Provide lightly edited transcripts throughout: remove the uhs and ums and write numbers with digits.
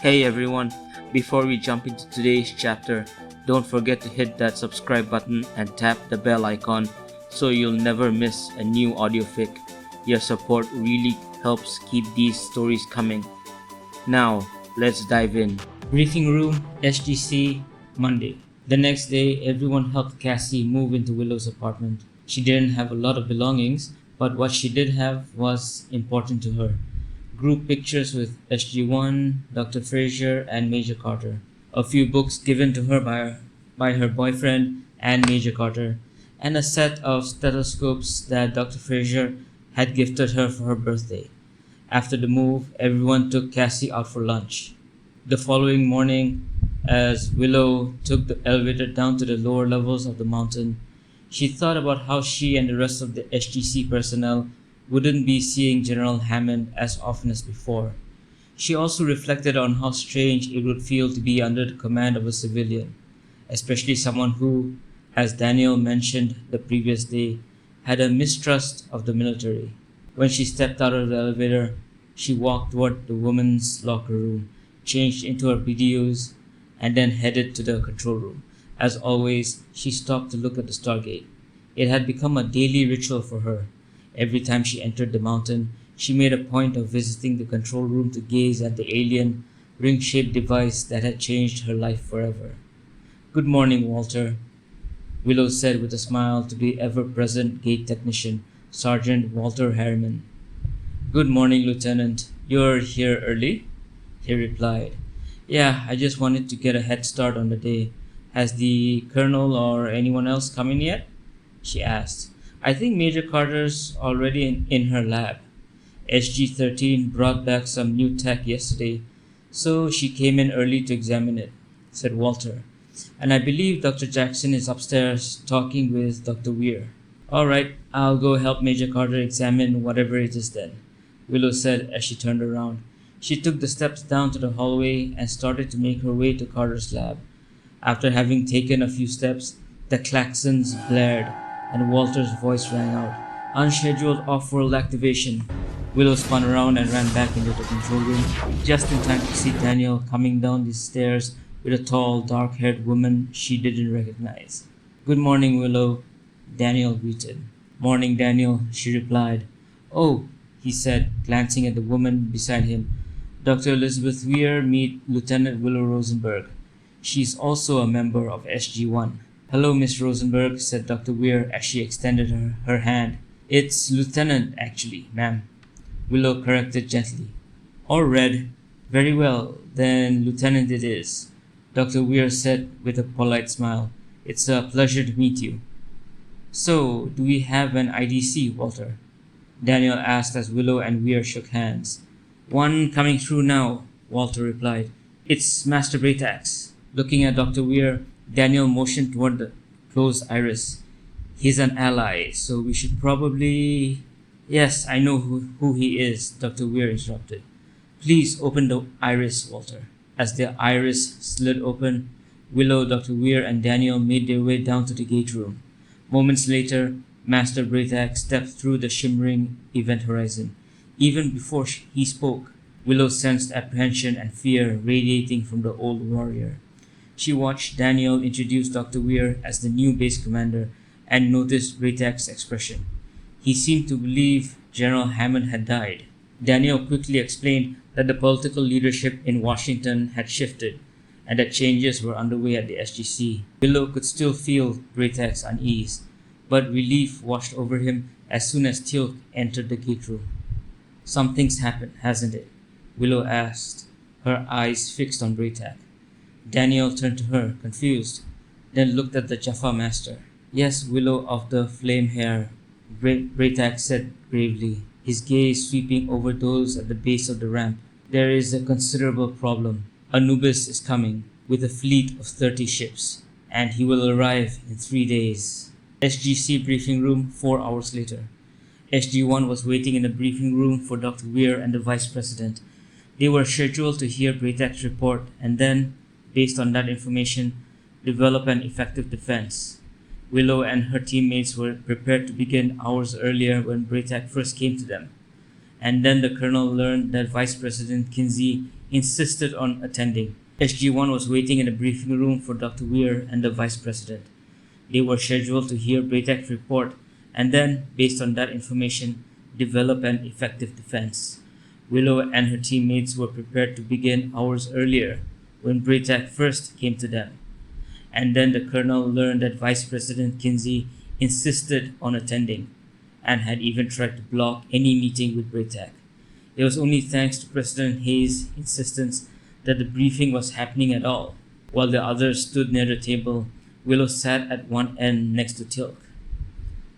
Hey everyone, before we jump into today's chapter, don't forget to hit that subscribe button and tap the bell icon so you'll never miss a new audiofic. Your support really helps keep these stories coming. Now, let's dive in. Briefing room, SGC, Monday. The next day, everyone helped Cassie move into Willow's apartment. She didn't have a lot of belongings, but what she did have was important to her. Group pictures with SG-1, Dr. Fraser, and Major Carter. A few books given to her by her boyfriend and Major Carter, and a set of stethoscopes that Dr. Fraser had gifted her for her birthday. After the move, everyone took Cassie out for lunch. The following morning, as Willow took the elevator down to the lower levels of the mountain, she thought about how she and the rest of the SGC personnel wouldn't be seeing General Hammond as often as before. She also reflected on how strange it would feel to be under the command of a civilian, especially someone who, as Daniel mentioned the previous day, had a mistrust of the military. When she stepped out of the elevator, she walked toward the women's locker room, changed into her BDUs, and then headed to the control room. As always, she stopped to look at the Stargate. It had become a daily ritual for her. Every time she entered the mountain, she made a point of visiting the control room to gaze at the alien, ring-shaped device that had changed her life forever. "Good morning, Walter," Willow said with a smile to the ever-present gate technician, Sergeant Walter Harriman. "Good morning, Lieutenant. You're here early?" he replied. "Yeah, I just wanted to get a head start on the day. Has the Colonel or anyone else come in yet?" she asked. "I think Major Carter's already in her lab. SG-13 brought back some new tech yesterday, so she came in early to examine it," said Walter. "And I believe Dr. Jackson is upstairs talking with Dr. Weir." "All right, I'll go help Major Carter examine whatever it is then," Willow said as she turned around. She took the steps down to the hallway and started to make her way to Carter's lab. After having taken a few steps, the klaxons blared and Walter's voice rang out. "Unscheduled off-world activation." Willow spun around and ran back into the control room, just in time to see Daniel coming down the stairs with a tall, dark-haired woman she didn't recognize. "Good morning, Willow," Daniel greeted. "Morning, Daniel," she replied. "Oh," he said, glancing at the woman beside him. "Dr. Elizabeth Weir, meet Lieutenant Willow Rosenberg. She's also a member of SG-1. "Hello, Miss Rosenberg," said Dr. Weir as she extended her hand. "It's Lieutenant, actually, ma'am," Willow corrected gently. "Or Red. Very well, then Lieutenant it is," Dr. Weir said with a polite smile. "It's a pleasure to meet you." "So, do we have an IDC, Walter?" Daniel asked as Willow and Weir shook hands. "One coming through now," Walter replied. "It's Master Braytax." Looking at Dr. Weir, Daniel motioned toward the closed iris. "He's an ally, so we should probably—" "Yes, I know who he is," Dr. Weir interrupted. "Please open the iris, Walter." As the iris slid open, Willow, Dr. Weir, and Daniel made their way down to the gate room. Moments later, Master Braytax stepped through the shimmering event horizon. Even before he spoke, Willow sensed apprehension and fear radiating from the old warrior. She watched Daniel introduce Dr. Weir as the new base commander and noticed Braytax's expression. He seemed to believe General Hammond had died. Daniel quickly explained that the political leadership in Washington had shifted and that changes were underway at the SGC. Willow could still feel Braytax's unease, but relief washed over him as soon as Teal'c entered the gate room. "Something's happened, hasn't it?" Willow asked, her eyes fixed on Braytax. Daniel turned to her, confused, then looked at the Jaffa Master. "Yes, Willow of the flame hair," Braytax said gravely, his gaze sweeping over those at the base of the ramp. "There is a considerable problem. Anubis is coming, with a fleet of 30 ships, and he will arrive in 3 days. SGC briefing room 4 hours later. SG-1 was waiting in the briefing room for Dr. Weir and the Vice President. They were scheduled to hear Braytax's report and then, based on that information, develop an effective defense. Willow and her teammates were prepared to begin hours earlier when Braytax first came to them. And then the colonel learned that Vice President Kinsey insisted on attending. SG-1 was waiting in the briefing room for Dr. Weir and the Vice President. They were scheduled to hear Braytak's report and then, based on that information, develop an effective defense. Willow and her teammates were prepared to begin hours earlier when Braytak first came to them. And then the Colonel learned that Vice President Kinsey insisted on attending and had even tried to block any meeting with Braytak. It was only thanks to President Hayes' insistence that the briefing was happening at all. While the others stood near the table, Willow sat at one end next to Teal'c.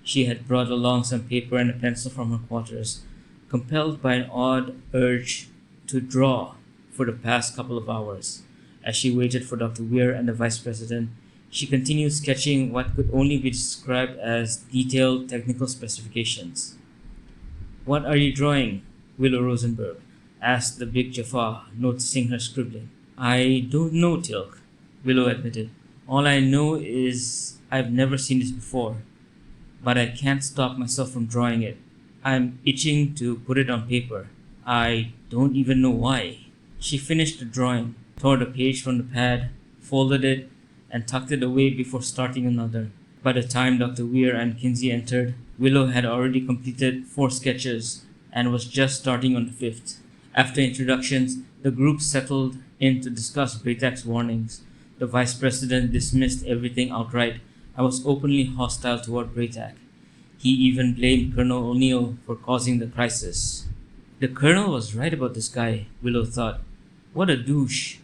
She had brought along some paper and a pencil from her quarters, compelled by an odd urge to draw for the past couple of hours. As she waited for Dr. Weir and the Vice President, she continued sketching what could only be described as detailed technical specifications. "What are you drawing?" Willow Rosenberg asked the big Jaffa, noticing her scribbling. "I don't know, Teal'c," Willow admitted. "All I know is I've never seen this before, but I can't stop myself from drawing it. I'm itching to put it on paper. I don't even know why." She finished the drawing, tore the page from the pad, folded it, and tucked it away before starting another. By the time Dr. Weir and Kinsey entered, Willow had already completed 4 sketches and was just starting on the 5th. After introductions, the group settled in to discuss Braytak's warnings. The Vice President dismissed everything outright and was openly hostile toward Braytak. He even blamed Colonel O'Neill for causing the crisis. The Colonel was right about this guy, Willow thought. What a douche.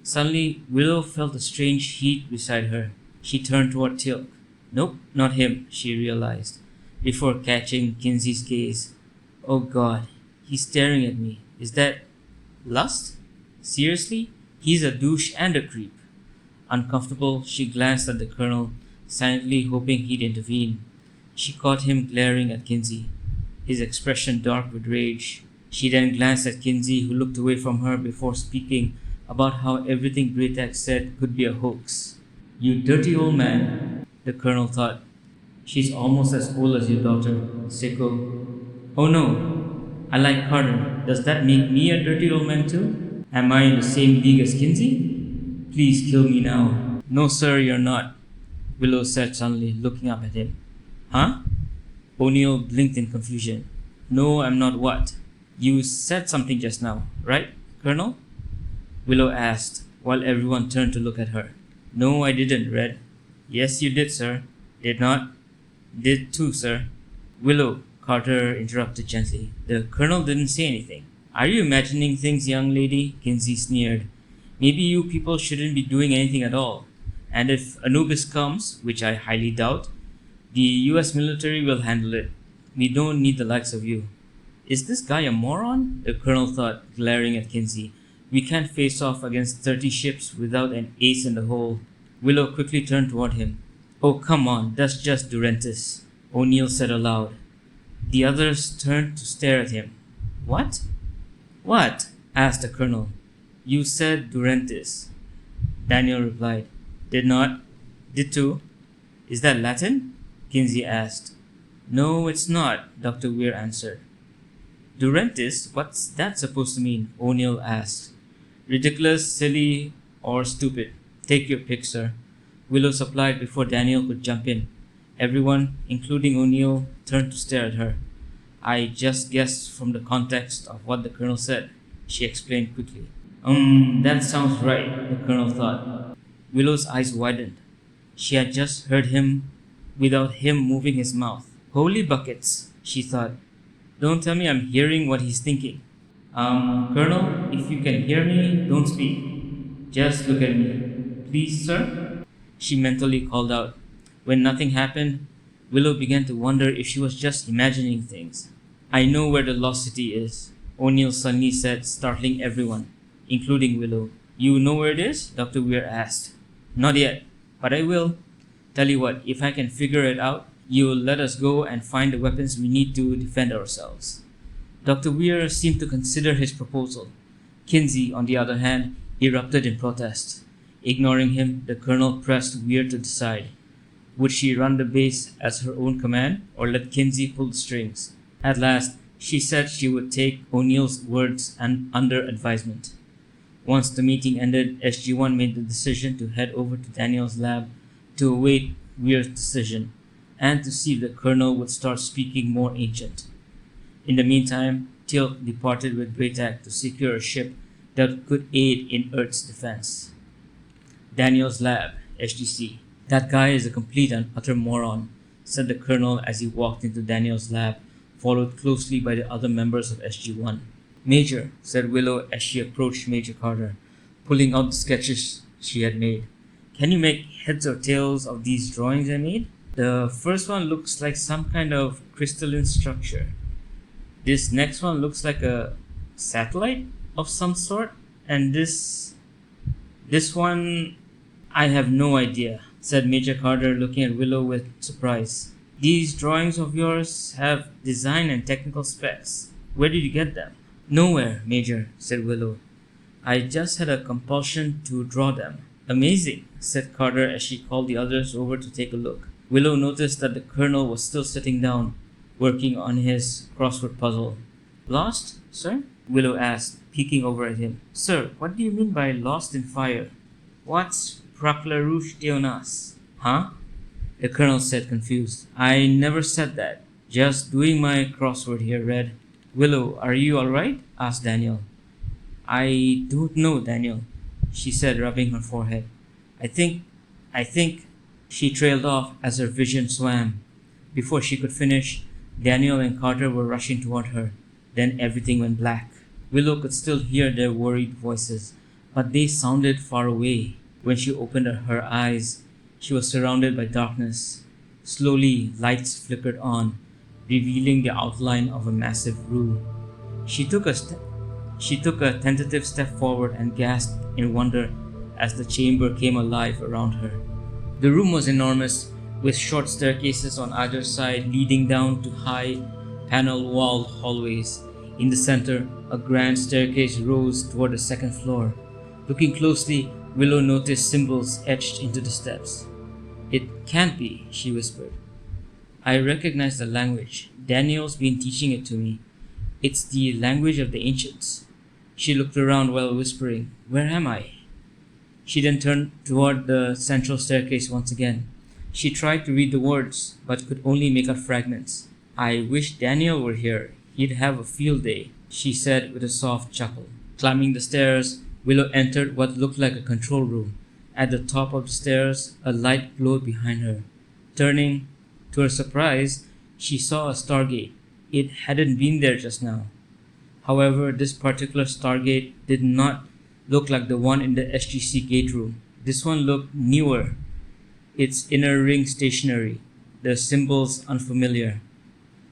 Suddenly, Willow felt a strange heat beside her. She turned toward Teal'c. Nope, not him, she realized, before catching Kinsey's gaze. Oh God, he's staring at me. Is that lust? Seriously? He's a douche and a creep. Uncomfortable, she glanced at the Colonel, silently hoping he'd intervene. She caught him glaring at Kinsey, his expression dark with rage. She then glanced at Kinsey, who looked away from her before speaking about how everything Braytak said could be a hoax. You dirty old man, the Colonel thought. She's almost as old as your daughter, Sicko. Oh no, I like Carter. Does that make me a dirty old man too? Am I in the same league as Kinsey? Please kill me now. No sir, you're not, Willow said suddenly, looking up at him. Huh? O'Neill blinked in confusion. No, I'm not what? You said something just now, right, Colonel? Willow asked, while everyone turned to look at her. No, I didn't, Red. Yes, you did, sir. Did not? Did too, sir. Willow, Carter interrupted gently. The Colonel didn't say anything. Are you imagining things, young lady? Kinsey sneered. Maybe you people shouldn't be doing anything at all. And if Anubis comes, which I highly doubt, the US military will handle it. We don't need the likes of you. Is this guy a moron? The Colonel thought, glaring at Kinsey. We can't face off against 30 ships without an ace in the hole. Willow quickly turned toward him. Oh, come on, that's just Durantis, O'Neill said aloud. The others turned to stare at him. What? What? Asked the Colonel. You said Durantis, Daniel replied. Did not. Did too. Is that Latin? Kinsey asked. No, it's not, Dr. Weir answered. Durantis? What's that supposed to mean? O'Neill asked. Ridiculous, silly, or stupid. Take your pick, sir. Willow supplied before Daniel could jump in. Everyone, including O'Neill, turned to stare at her. I just guessed from the context of what the Colonel said, she explained quickly. That sounds right, the Colonel thought. Willow's eyes widened. She had just heard him without him moving his mouth. Holy buckets, she thought. Don't tell me I'm hearing what he's thinking. Colonel, if you can hear me, don't speak. Just look at me. Please, sir? She mentally called out. When nothing happened, Willow began to wonder if she was just imagining things. I know where the lost city is, O'Neill suddenly said, startling everyone, including Willow. You know where it is? Dr. Weir asked. Not yet, but I will. Tell you what, if I can figure it out, you will let us go and find the weapons we need to defend ourselves. Dr. Weir seemed to consider his proposal. Kinsey, on the other hand, erupted in protest. Ignoring him, the Colonel pressed Weir to decide. Would she run the base as her own command or let Kinsey pull the strings? At last, she said she would take O'Neill's words and under advisement. Once the meeting ended, SG-1 made the decision to head over to Daniel's lab to await Weir's decision and to see if the Colonel would start speaking more ancient. In the meantime, Teal'c departed with Braytac to secure a ship that could aid in Earth's defense. Daniel's lab, SGC. "That guy is a complete and utter moron," said the Colonel as he walked into Daniel's lab, followed closely by the other members of SG-1. "Major," said Willow as she approached Major Carter, pulling out the sketches she had made. "Can you make heads or tails of these drawings I made? The first one looks like some kind of crystalline structure. This next one looks like a satellite of some sort. And this one, I have no idea," said Major Carter, looking at Willow with surprise. "These drawings of yours have design and technical specs. Where did you get them?" "Nowhere, Major," said Willow. "I just had a compulsion to draw them." "Amazing," said Carter as she called the others over to take a look. Willow noticed that the Colonel was still sitting down, working on his crossword puzzle. "Lost, sir?" Willow asked, peeking over at him. "Sir, what do you mean by lost in fire? What's Praklarush Deonas?" "Huh?" the Colonel said, confused. "I never said that. Just doing my crossword here, Red." "Willow, are you alright?" asked Daniel. "I don't know, Daniel," she said, rubbing her forehead. I think... She trailed off as her vision swam. Before she could finish, Daniel and Carter were rushing toward her. Then everything went black. Willow could still hear their worried voices, but they sounded far away. When she opened her eyes, she was surrounded by darkness. Slowly, lights flickered on, revealing the outline of a massive room. She took a tentative step forward and gasped in wonder as the chamber came alive around her. The room was enormous, with short staircases on either side leading down to high, panel-walled hallways. In the center, a grand staircase rose toward the second floor. Looking closely, Willow noticed symbols etched into the steps. "It can't be," she whispered. "I recognize the language. Daniel's been teaching it to me. It's the language of the ancients." She looked around while whispering, "Where am I?" She then turned toward the central staircase once again. She tried to read the words, but could only make out fragments. "I wish Daniel were here. He'd have a field day," she said with a soft chuckle. Climbing the stairs, Willow entered what looked like a control room. At the top of the stairs, a light glowed behind her. Turning, to her surprise, she saw a Stargate. It hadn't been there just now. However, this particular Stargate did not look like the one in the SGC gate room. This one looked newer, its inner ring stationary, the symbols unfamiliar.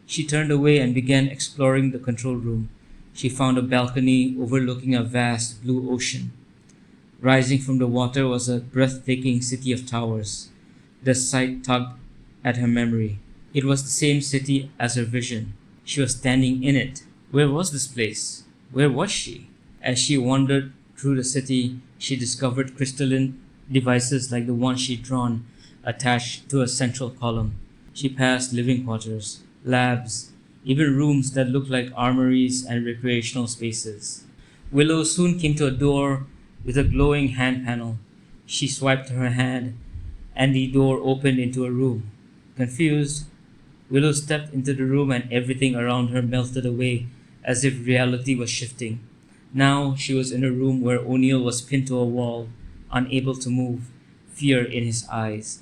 She turned away and began exploring the control room. She found a balcony overlooking a vast blue ocean. Rising from the water was a breathtaking city of towers. The sight tugged at her memory. It was the same city as her vision. She was standing in it. Where was this place? Where was she? As she wandered through the city, she discovered crystalline devices like the one she'd drawn, attached to a central column. She passed living quarters, labs, even rooms that looked like armories and recreational spaces. Willow soon came to a door with a glowing hand panel. She swiped her hand, and the door opened into a room. Confused, Willow stepped into the room and everything around her melted away as if reality was shifting. Now she was in a room where O'Neill was pinned to a wall, unable to move, fear in his eyes.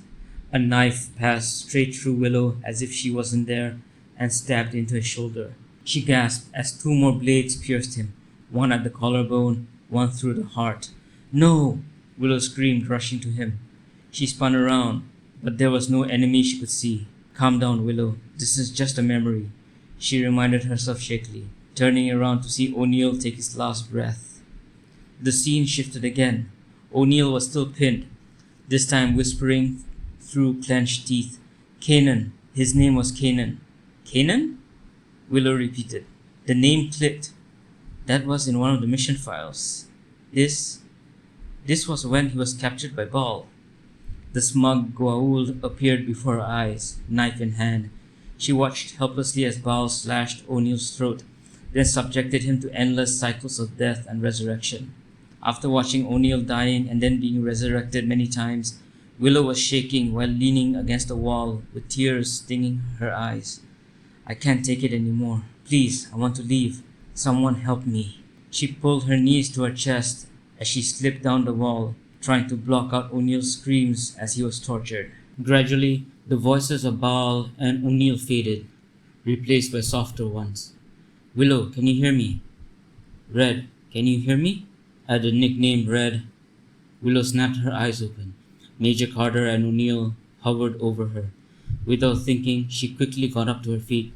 A knife passed straight through Willow as if she wasn't there and stabbed into his shoulder. She gasped as two more blades pierced him, one at the collarbone, one through the heart. "No!" Willow screamed, rushing to him. She spun around, but there was no enemy she could see. "Calm down, Willow. This is just a memory," she reminded herself shakily, turning around to see O'Neill take his last breath. The scene shifted again. O'Neill was still pinned, this time whispering through clenched teeth. "Kanan. His name was Kanan." "Kanan?" Willow repeated. The name clicked. That was in one of the mission files. This was when he was captured by Baal. The smug Goa'uld appeared before her eyes, knife in hand. She watched helplessly as Baal slashed O'Neill's throat, then subjected him to endless cycles of death and resurrection. After watching O'Neill dying and then being resurrected many times, Willow was shaking while leaning against the wall with tears stinging her eyes. I can't take it anymore. Please, I want to leave. Someone help me. She pulled her knees to her chest as she slipped down the wall, trying to block out O'Neill's screams as he was tortured. Gradually, the voices of Baal and O'Neill faded, replaced by softer ones. Willow, can you hear me? Red, can you hear me? At the nickname Red, Willow snapped her eyes open. Major Carter and O'Neill hovered over her. Without thinking, she quickly got up to her feet.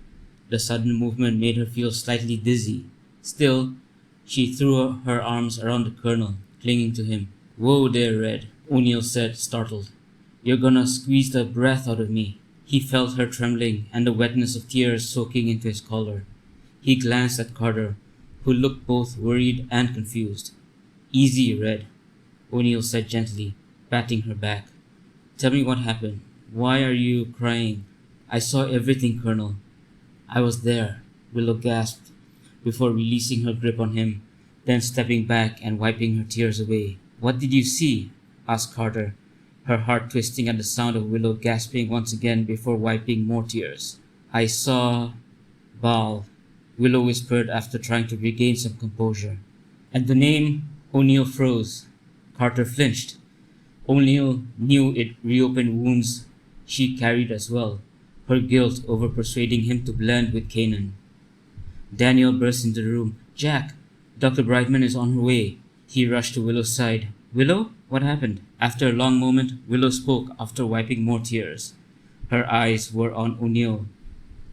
The sudden movement made her feel slightly dizzy. Still, she threw her arms around the colonel, clinging to him. Whoa there, Red, O'Neill said, startled. You're gonna squeeze the breath out of me. He felt her trembling and the wetness of tears soaking into his collar. He glanced at Carter, who looked both worried and confused. Easy, Red, O'Neill said gently, patting her back. Tell me what happened. Why are you crying? I saw everything, Colonel. I was there, Willow gasped, before releasing her grip on him, then stepping back and wiping her tears away. What did you see? Asked Carter, her heart twisting at the sound of Willow gasping once again before wiping more tears. I saw Baal, Willow whispered after trying to regain some composure. At the name, O'Neill froze. Carter flinched. O'Neill knew it reopened wounds she carried as well, her guilt over persuading him to blend with Kanan. Daniel burst into the room. Jack, Dr. Brightman is on her way. He rushed to Willow's side. Willow? What happened? After a long moment, Willow spoke after wiping more tears. Her eyes were on O'Neill.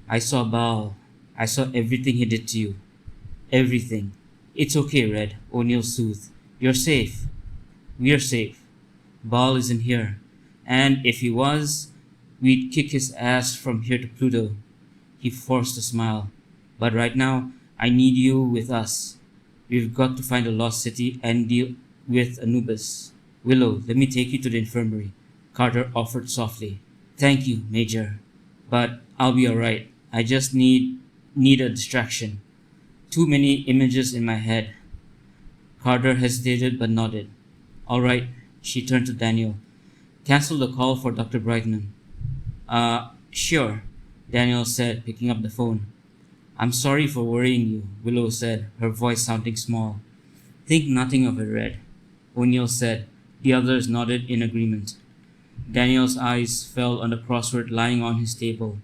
I saw Baal. I saw everything he did to you. Everything. It's okay, Red, O'Neill soothed. You're safe. We're safe. Baal isn't here. And if he was, we'd kick his ass from here to Pluto. He forced a smile. But right now, I need you with us. We've got to find a lost city and deal with Anubis. Willow, let me take you to the infirmary, Carter offered softly. Thank you, Major. But I'll be alright. I just need a distraction. Too many images in my head. Carter hesitated but nodded. Alright, she turned to Daniel. Cancel the call for Dr. Brightman. Sure, Daniel said, picking up the phone. I'm sorry for worrying you, Willow said, her voice sounding small. Think nothing of it, Red, O'Neill said. The others nodded in agreement. Daniel's eyes fell on the crossword lying on his table.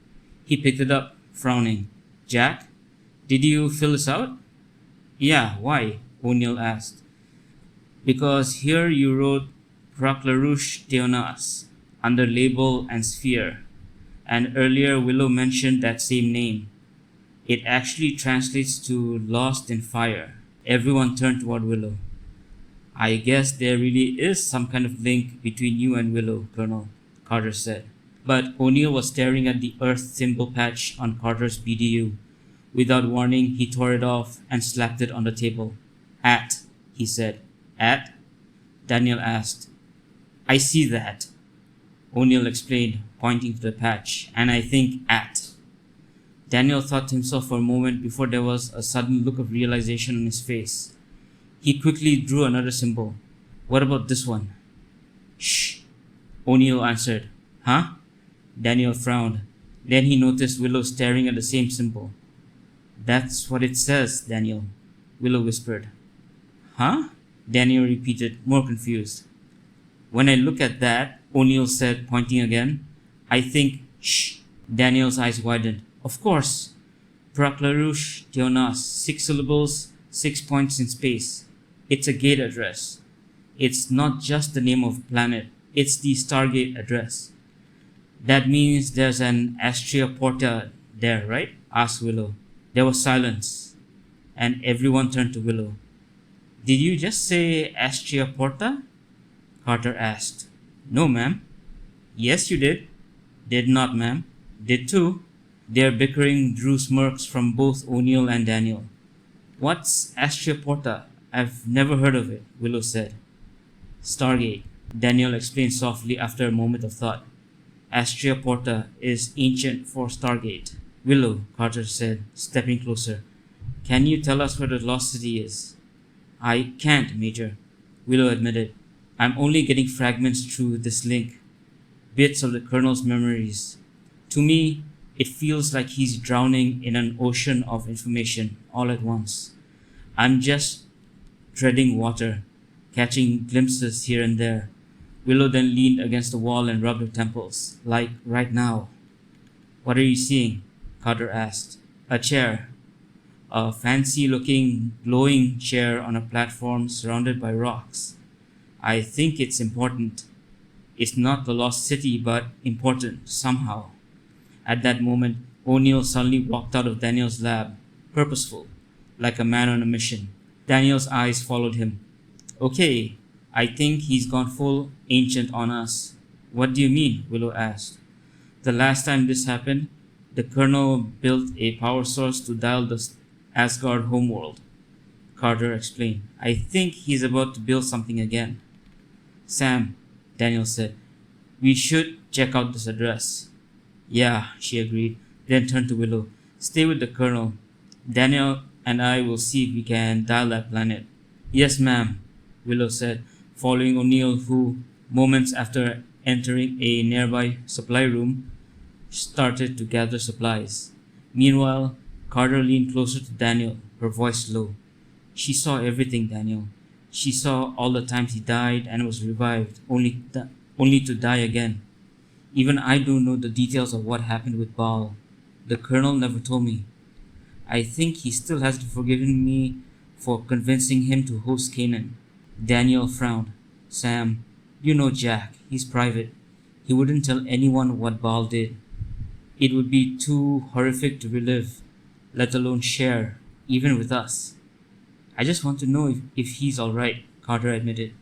He picked it up, frowning. Jack, did you fill this out? Yeah, why? O'Neill asked. Because here you wrote Praklarush Theonas under label and sphere, and earlier Willow mentioned that same name. It actually translates to lost in fire. Everyone turned toward Willow. I guess there really is some kind of link between you and Willow, Colonel, Carter said. But O'Neill was staring at the Earth symbol patch on Carter's BDU. Without warning, he tore it off and slapped it on the table. At, he said. At? Daniel asked. I see that, O'Neill explained, pointing to the patch, and I think at. Daniel thought to himself for a moment before there was a sudden look of realization on his face. He quickly drew another symbol. What about this one? Shh, O'Neill answered. Huh? Daniel frowned. Then he noticed Willow staring at the same symbol. That's what it says, Daniel, Willow whispered. Huh? Daniel repeated, more confused. When I look at that, O'Neill said, pointing again, I think, shh. Daniel's eyes widened. Of course. Praklarush Theonas, 6 syllables, 6 points in space. It's a gate address. It's not just the name of a planet, it's the Stargate address. That means there's an Astrea Porta there, right? Asked Willow. There was silence, and everyone turned to Willow. Did you just say Astrea Porta? Carter asked. No, ma'am. Yes, you did. Did not, ma'am. Did too. Their bickering drew smirks from both O'Neill and Daniel. What's Astrea Porta? I've never heard of it, Willow said. Stargate, Daniel explained softly after a moment of thought. Astrea Porta is ancient for Stargate. Willow, Carter said, stepping closer. Can you tell us where the lost city is? I can't, Major. Willow admitted. I'm only getting fragments through this link, bits of the Colonel's memories. To me, it feels like he's drowning in an ocean of information all at once. I'm just treading water, catching glimpses here and there. Willow then leaned against the wall and rubbed her temples, like right now. What are you seeing? Carter asked. A chair. A fancy-looking, glowing chair on a platform surrounded by rocks. I think it's important. It's not the lost city, but important, somehow. At that moment, O'Neill suddenly walked out of Daniel's lab, purposeful, like a man on a mission. Daniel's eyes followed him. Okay, I think he's gone full ancient on us. What do you mean? Willow asked. The last time this happened, the Colonel built a power source to dial the Asgard homeworld. Carter explained. I think he's about to build something again. Sam, Daniel said, we should check out this address. Yeah, she agreed, then turned to Willow. Stay with the Colonel. Daniel and I will see if we can dial that planet. Yes, ma'am, Willow said, following O'Neill, who, moments after entering a nearby supply room, started to gather supplies. Meanwhile, Carter leaned closer to Daniel, her voice low. She saw everything, Daniel. She saw all the times he died and was revived, only to die again. Even I don't know the details of what happened with Baal. The Colonel never told me. I think he still hasn't forgiven me for convincing him to host Canaan. Daniel frowned. Sam, you know Jack. He's private. He wouldn't tell anyone what Baal did. It would be too horrific to relive, let alone share, even with us. I just want to know if he's alright, Carter admitted.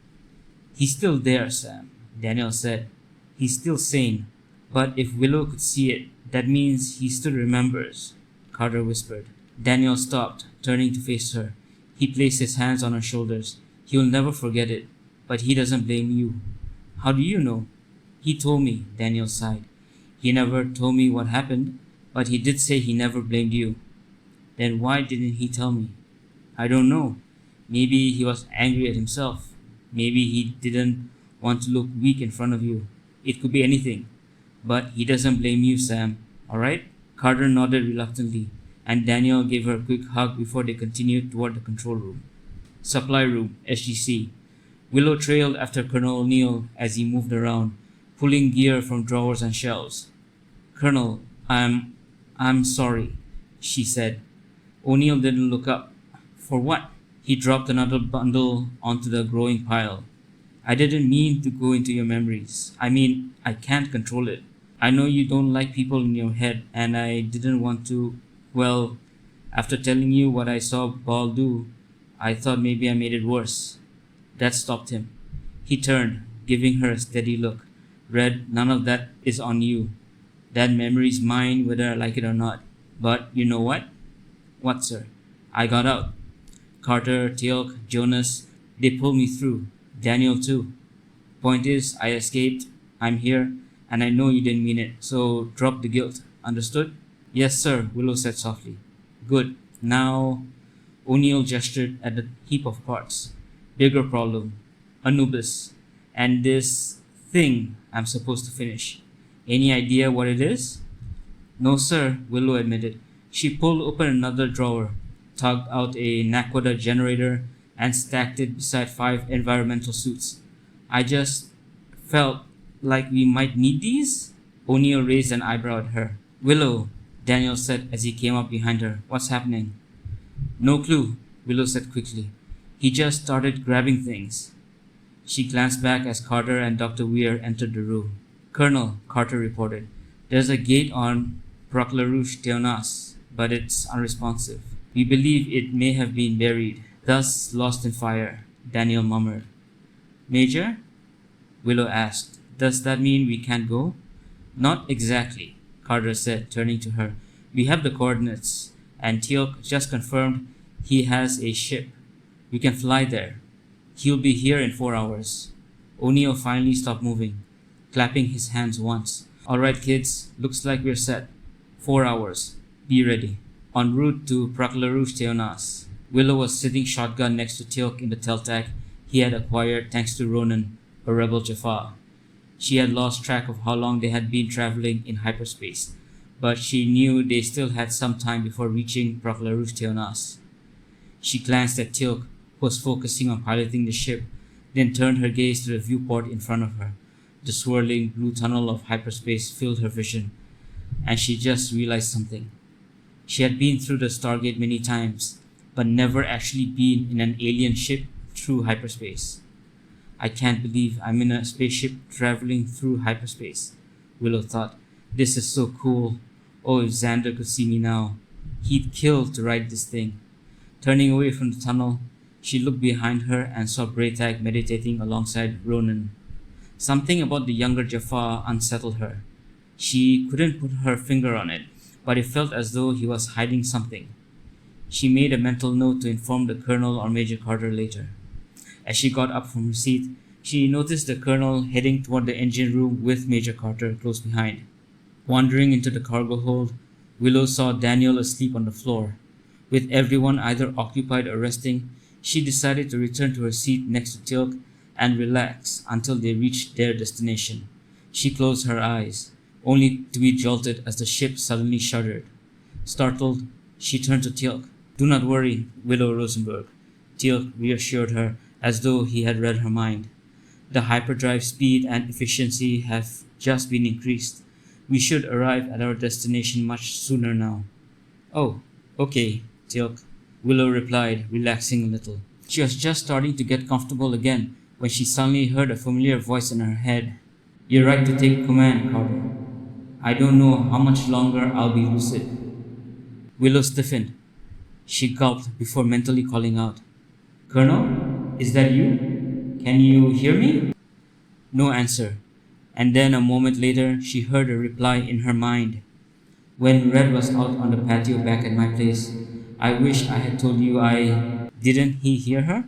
He's still there, Sam, Daniel said. He's still sane. But if Willow could see it, that means he still remembers, Carter whispered. Daniel stopped, turning to face her. He placed his hands on her shoulders. He'll never forget it, but he doesn't blame you. How do you know? He told me, Daniel sighed. He never told me what happened, but he did say he never blamed you. Then why didn't he tell me? I don't know. Maybe he was angry at himself. Maybe he didn't want to look weak in front of you. It could be anything. But he doesn't blame you, Sam. Alright? Carter nodded reluctantly, and Daniel gave her a quick hug before they continued toward the control room. Supply room, SGC. Willow trailed after Colonel O'Neill as he moved around, pulling gear from drawers and shelves. Colonel, I'm sorry, she said. O'Neill didn't look up. For what? He dropped another bundle onto the growing pile. I didn't mean to go into your memories. I mean, I can't control it. I know you don't like people in your head, and I didn't want to. Well, after telling you what I saw Baal do, I thought maybe I made it worse. That stopped him. He turned, giving her a steady look. Red, none of that is on you. That memory's mine whether I like it or not. But you know what? What, sir? I got out. Carter, Teal'c, Jonas, they pulled me through. Daniel too. Point is, I escaped. I'm here, and I know you didn't mean it, so drop the guilt. Understood? Yes, sir, Willow said softly. Good. Now, O'Neill gestured at the heap of parts. Bigger problem. Anubis. And this thing I'm supposed to finish. Any idea what it is? No, sir, Willow admitted. She pulled open another drawer, tugged out a Nakoda generator, and stacked it beside 5 environmental suits. I just felt like we might need these? O'Neill raised an eyebrow at her. Willow, Daniel said as he came up behind her. What's happening? No clue, Willow said quickly. He just started grabbing things. She glanced back as Carter and Dr. Weir entered the room. Colonel, Carter reported, there's a gate on Proclarouche Teonas, but it's unresponsive. We believe it may have been buried, thus lost in fire, Daniel murmured. Major? Willow asked. Does that mean we can't go? Not exactly, Carter said, turning to her. We have the coordinates, and Teal'c just confirmed he has a ship. We can fly there. He'll be here in 4 hours. O'Neill finally stopped moving, clapping his hands once. All right, kids, looks like we're set. 4 hours. Be ready. En route to Proclarouche Teonas. Willow was sitting shotgun next to Teal'c in the Teltac, he had acquired thanks to Ronan, a rebel Jaffa. She had lost track of how long they had been traveling in hyperspace, but she knew they still had some time before reaching Proclarus Theonas. She glanced at Teal'c, who was focusing on piloting the ship, then turned her gaze to the viewport in front of her. The swirling blue tunnel of hyperspace filled her vision, and she just realized something. She had been through the Stargate many times, but never actually been in an alien ship through hyperspace. I can't believe I'm in a spaceship traveling through hyperspace, Willow thought. This is so cool. Oh, if Xander could see me now. He'd kill to ride this thing. Turning away from the tunnel, she looked behind her and saw Braytag meditating alongside Ronan. Something about the younger Jaffa unsettled her. She couldn't put her finger on it, but it felt as though he was hiding something. She made a mental note to inform the Colonel or Major Carter later. As she got up from her seat, she noticed the Colonel heading toward the engine room with Major Carter close behind. Wandering into the cargo hold, Willow saw Daniel asleep on the floor. With everyone either occupied or resting, she decided to return to her seat next to Teal'c and relax until they reached their destination. She closed her eyes, only to be jolted as the ship suddenly shuddered. Startled, she turned to Teal'c. "Do not worry, Willow Rosenberg," Teal'c reassured her as though he had read her mind. "The hyperdrive speed and efficiency have just been increased. We should arrive at our destination much sooner now." "Oh, okay, Teal'c," Willow replied, relaxing a little. She was just starting to get comfortable again when she suddenly heard a familiar voice in her head. "You're right to take command, Carter. I don't know how much longer I'll be lucid." Willow stiffened. She gulped before mentally calling out, "Colonel, is that you? Can you hear me?" No answer, and then a moment later she heard a reply in her mind. "When Red was out on the patio back at my place, I wish I had told you I..." Didn't he hear her?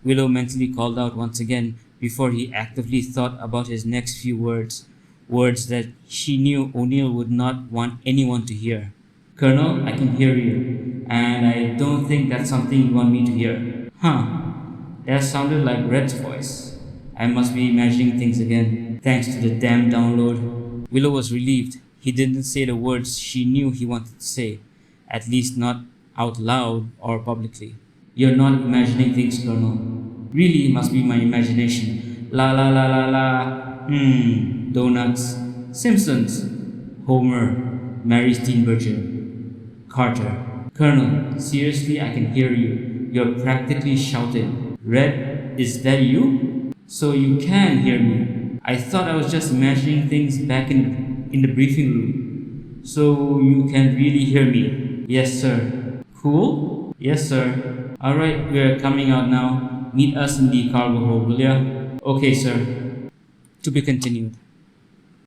Willow mentally called out once again before he actively thought about his next few words, words that she knew O'Neill would not want anyone to hear. "Colonel, I can hear you, and I don't think that's something you want me to hear." Huh, that sounded like Red's voice. I must be imagining things again, thanks to the damn download. Willow was relieved. He didn't say the words she knew he wanted to say, at least not out loud or publicly. "You're not imagining things, Colonel. Really, it must be my imagination. La la la la la. Donuts. Simpsons. Homer. Mary Steenburgen. Carter. Colonel, seriously, I can hear you. You're practically shouting. Red, is that you? So you can hear me. I thought I was just imagining things back in the briefing room. So you can really hear me?" "Yes, sir." "Cool?" "Yes, sir." "Alright, we're coming out now. Meet us in the cargo hold, will ya?" "Okay, sir." To be continued.